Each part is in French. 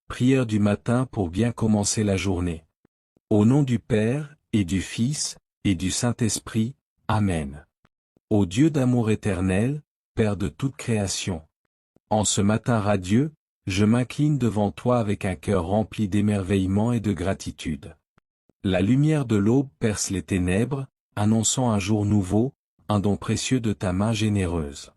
Prière du matin pour bien commencer la journée. Au nom du Père, et du Fils, et du Saint-Esprit, Amen. Ô Dieu d'amour éternel, Père de toute création. En ce matin radieux, je m'incline devant toi avec un cœur rempli d'émerveillement et de gratitude. La lumière de l'aube perce les ténèbres, annonçant un jour nouveau, un don précieux de ta main généreuse.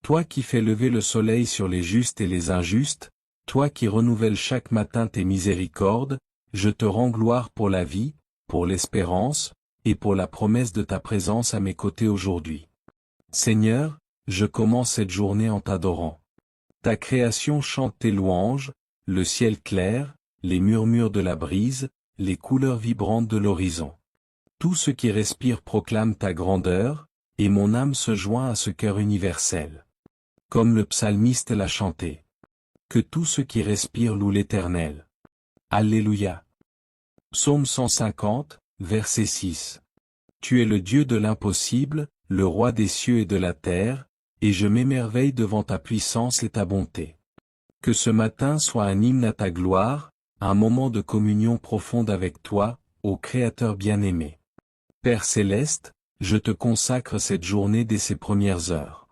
Toi qui fais lever le soleil sur les justes et les injustes, toi qui renouvelles chaque matin tes miséricordes, je te rends gloire pour la vie, pour l'espérance, et pour la promesse de ta présence à mes côtés aujourd'hui. Seigneur, je commence cette journée en t'adorant. Ta création chante tes louanges, le ciel clair, les murmures de la brise, les couleurs vibrantes de l'horizon. Tout ce qui respire proclame ta grandeur, et mon âme se joint à ce chœur universel. Comme le psalmiste l'a chanté. Que tout ce qui respire loue l'Éternel. Alléluia. Psaume 150, verset 6. Tu es le Dieu de l'impossible, le roi des cieux et de la terre, et je m'émerveille devant ta puissance et ta bonté. Que ce matin soit un hymne à ta gloire, un moment de communion profonde avec toi, ô Créateur bien-aimé. Père céleste, je te consacre cette journée dès ses premières heures.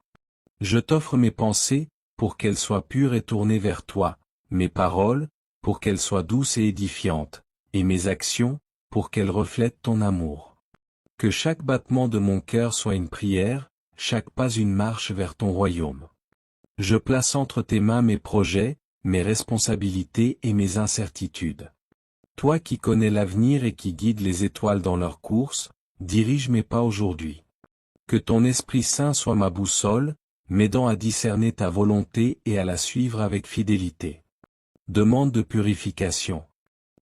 Je t'offre mes pensées, pour qu'elles soient pures et tournées vers toi, mes paroles, pour qu'elles soient douces et édifiantes, et mes actions, pour qu'elles reflètent ton amour. Que chaque battement de mon cœur soit une prière, chaque pas une marche vers ton royaume. Je place entre tes mains mes projets, mes responsabilités et mes incertitudes. Toi qui connais l'avenir et qui guides les étoiles dans leur course, dirige mes pas aujourd'hui. Que ton Esprit Saint soit ma boussole, m'aidant à discerner ta volonté et à la suivre avec fidélité. Demande de purification.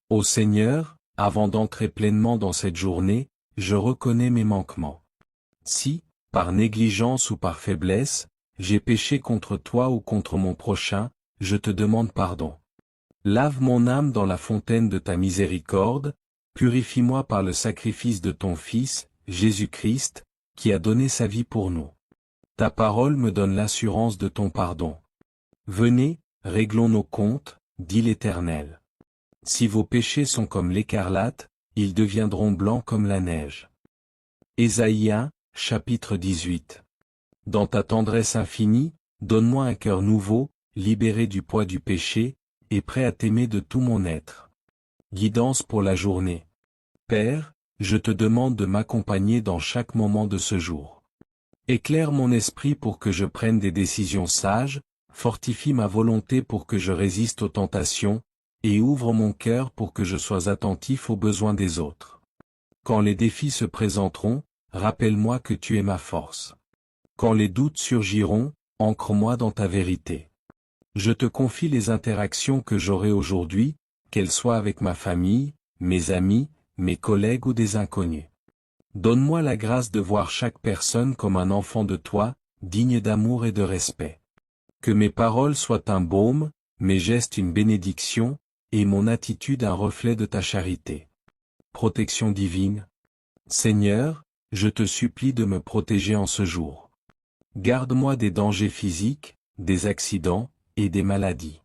Ô Seigneur, avant d'entrer pleinement dans cette journée, je reconnais mes manquements. Si, par négligence ou par faiblesse, j'ai péché contre toi ou contre mon prochain, je te demande pardon. Lave mon âme dans la fontaine de ta miséricorde, purifie-moi par le sacrifice de ton Fils, Jésus-Christ, qui a donné sa vie pour nous. Ta parole me donne l'assurance de ton pardon. Venez, réglons nos comptes, dit l'Éternel. Si vos péchés sont comme l'écarlate, ils deviendront blancs comme la neige. Ésaïe 1, chapitre 18. Dans ta tendresse infinie, donne-moi un cœur nouveau, libéré du poids du péché, et prêt à t'aimer de tout mon être. Guidance pour la journée. Père, je te demande de m'accompagner dans chaque moment de ce jour. Éclaire mon esprit pour que je prenne des décisions sages, fortifie ma volonté pour que je résiste aux tentations, et ouvre mon cœur pour que je sois attentif aux besoins des autres. Quand les défis se présenteront, rappelle-moi que tu es ma force. Quand les doutes surgiront, ancre-moi dans ta vérité. Je te confie les interactions que j'aurai aujourd'hui, qu'elles soient avec ma famille, mes amis, mes collègues ou des inconnus. Donne-moi la grâce de voir chaque personne comme un enfant de toi, digne d'amour et de respect. Que mes paroles soient un baume, mes gestes une bénédiction, et mon attitude un reflet de ta charité. Protection divine. Seigneur, je te supplie de me protéger en ce jour. Garde-moi des dangers physiques, des accidents, et des maladies.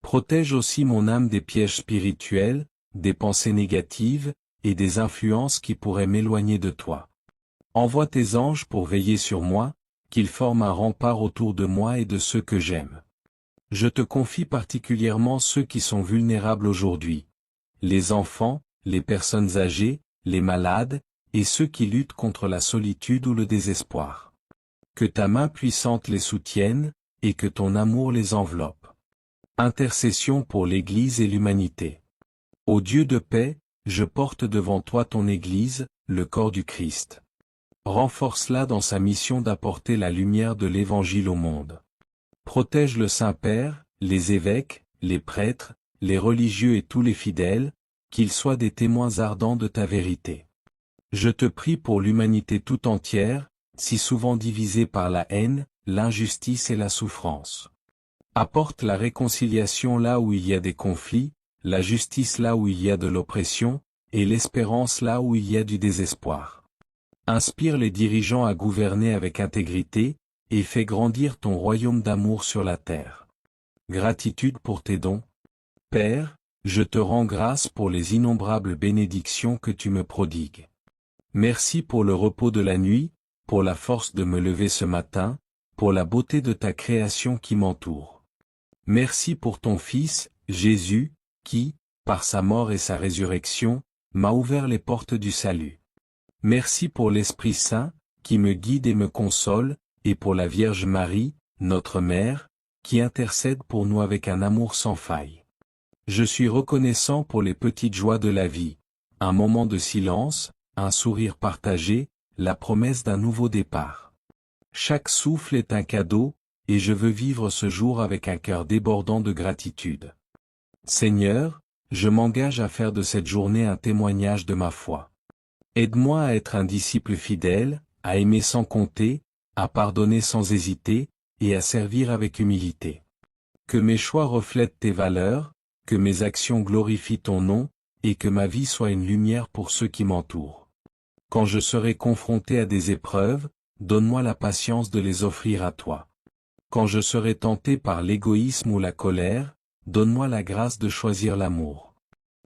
Protège aussi mon âme des pièges spirituels, des pensées négatives, et des influences qui pourraient m'éloigner de toi. Envoie tes anges pour veiller sur moi, qu'ils forment un rempart autour de moi et de ceux que j'aime. Je te confie particulièrement ceux qui sont vulnérables aujourd'hui. Les enfants, les personnes âgées, les malades, et ceux qui luttent contre la solitude ou le désespoir. Que ta main puissante les soutienne, et que ton amour les enveloppe. Intercession pour l'Église et l'humanité. Ô Dieu de paix, je porte devant toi ton Église, le corps du Christ. Renforce-la dans sa mission d'apporter la lumière de l'Évangile au monde. Protège le Saint-Père, les évêques, les prêtres, les religieux et tous les fidèles, qu'ils soient des témoins ardents de ta vérité. Je te prie pour l'humanité tout entière, si souvent divisée par la haine, l'injustice et la souffrance. Apporte la réconciliation là où il y a des conflits, la justice là où il y a de l'oppression, et l'espérance là où il y a du désespoir. Inspire les dirigeants à gouverner avec intégrité, et fais grandir ton royaume d'amour sur la terre. Gratitude pour tes dons. Père, je te rends grâce pour les innombrables bénédictions que tu me prodigues. Merci pour le repos de la nuit, pour la force de me lever ce matin, pour la beauté de ta création qui m'entoure. Merci pour ton Fils, Jésus, qui, par sa mort et sa résurrection, m'a ouvert les portes du salut. Merci pour l'Esprit Saint, qui me guide et me console, et pour la Vierge Marie, notre Mère, qui intercède pour nous avec un amour sans faille. Je suis reconnaissant pour les petites joies de la vie, un moment de silence, un sourire partagé, la promesse d'un nouveau départ. Chaque souffle est un cadeau, et je veux vivre ce jour avec un cœur débordant de gratitude. Seigneur, je m'engage à faire de cette journée un témoignage de ma foi. Aide-moi à être un disciple fidèle, à aimer sans compter, à pardonner sans hésiter, et à servir avec humilité. Que mes choix reflètent tes valeurs, que mes actions glorifient ton nom, et que ma vie soit une lumière pour ceux qui m'entourent. Quand je serai confronté à des épreuves, donne-moi la patience de les offrir à toi. Quand je serai tenté par l'égoïsme ou la colère, donne-moi la grâce de choisir l'amour.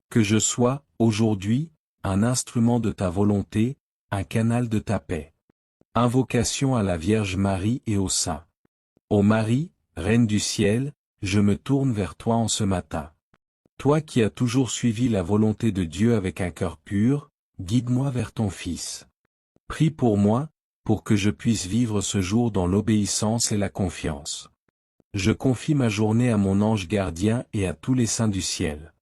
Que je sois, aujourd'hui, un instrument de ta volonté, un canal de ta paix. Invocation à la Vierge Marie et aux saints. Ô Marie, Reine du ciel, je me tourne vers toi en ce matin. Toi qui as toujours suivi la volonté de Dieu avec un cœur pur, guide-moi vers ton Fils. Prie pour moi, pour que je puisse vivre ce jour dans l'obéissance et la confiance. Je confie ma journée à mon ange gardien et à tous les saints du ciel.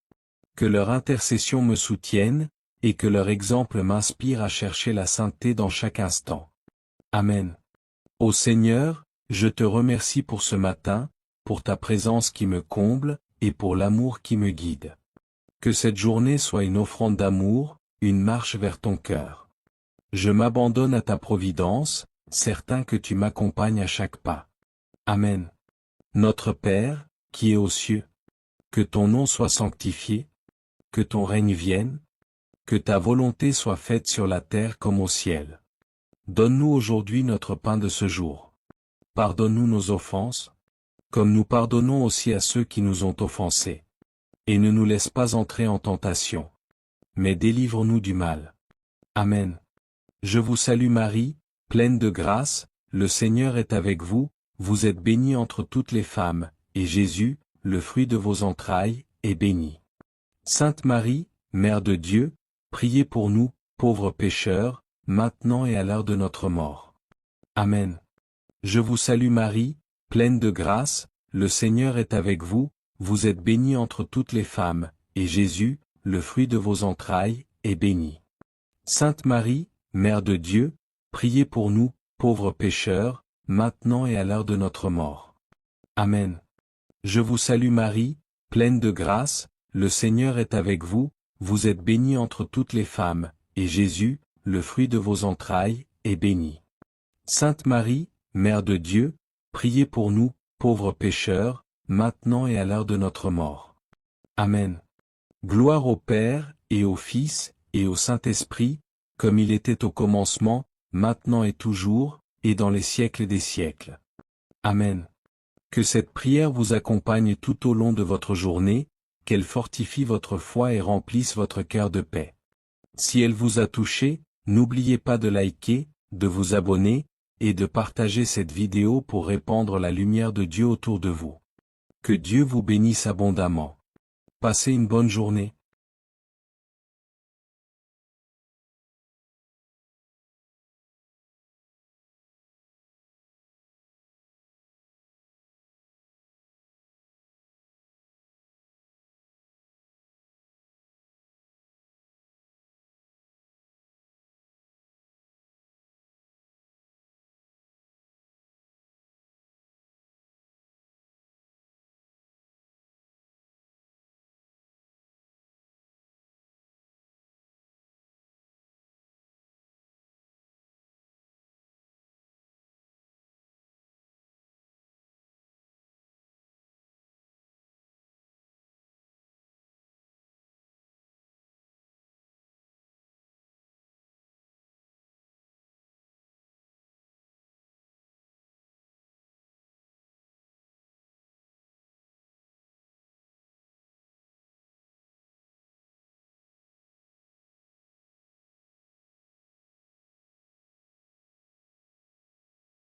Que leur intercession me soutienne, et que leur exemple m'inspire à chercher la sainteté dans chaque instant. Amen. Ô Seigneur, je te remercie pour ce matin, pour ta présence qui me comble, et pour l'amour qui me guide. Que cette journée soit une offrande d'amour, une marche vers ton cœur. Je m'abandonne à ta providence, certain que tu m'accompagnes à chaque pas. Amen. Notre Père, qui es aux cieux, que ton nom soit sanctifié, que ton règne vienne, que ta volonté soit faite sur la terre comme au ciel. Donne-nous aujourd'hui notre pain de ce jour. Pardonne-nous nos offenses, comme nous pardonnons aussi à ceux qui nous ont offensés. Et ne nous laisse pas entrer en tentation, mais délivre-nous du mal. Amen. Je vous salue Marie, pleine de grâce, le Seigneur est avec vous, vous êtes bénie entre toutes les femmes, et Jésus, le fruit de vos entrailles, est béni. Sainte Marie, Mère de Dieu, priez pour nous, pauvres pécheurs, maintenant et à l'heure de notre mort. Amen. Je vous salue Marie, pleine de grâce, le Seigneur est avec vous, vous êtes bénie entre toutes les femmes, et Jésus, le fruit de vos entrailles, est béni. Sainte Marie, Mère de Dieu, priez pour nous, pauvres pécheurs, maintenant et à l'heure de notre mort. Amen. Je vous salue Marie, pleine de grâce, le Seigneur est avec vous, vous êtes bénie entre toutes les femmes, et Jésus, le fruit de vos entrailles, est béni. Sainte Marie, Mère de Dieu, priez pour nous, pauvres pécheurs, maintenant et à l'heure de notre mort. Amen. Gloire au Père, et au Fils, et au Saint-Esprit, comme il était au commencement, maintenant et toujours, et dans les siècles des siècles. Amen. Que cette prière vous accompagne tout au long de votre journée, qu'elle fortifie votre foi et remplisse votre cœur de paix. Si elle vous a touché, n'oubliez pas de liker, de vous abonner, et de partager cette vidéo pour répandre la lumière de Dieu autour de vous. Que Dieu vous bénisse abondamment. Passez une bonne journée.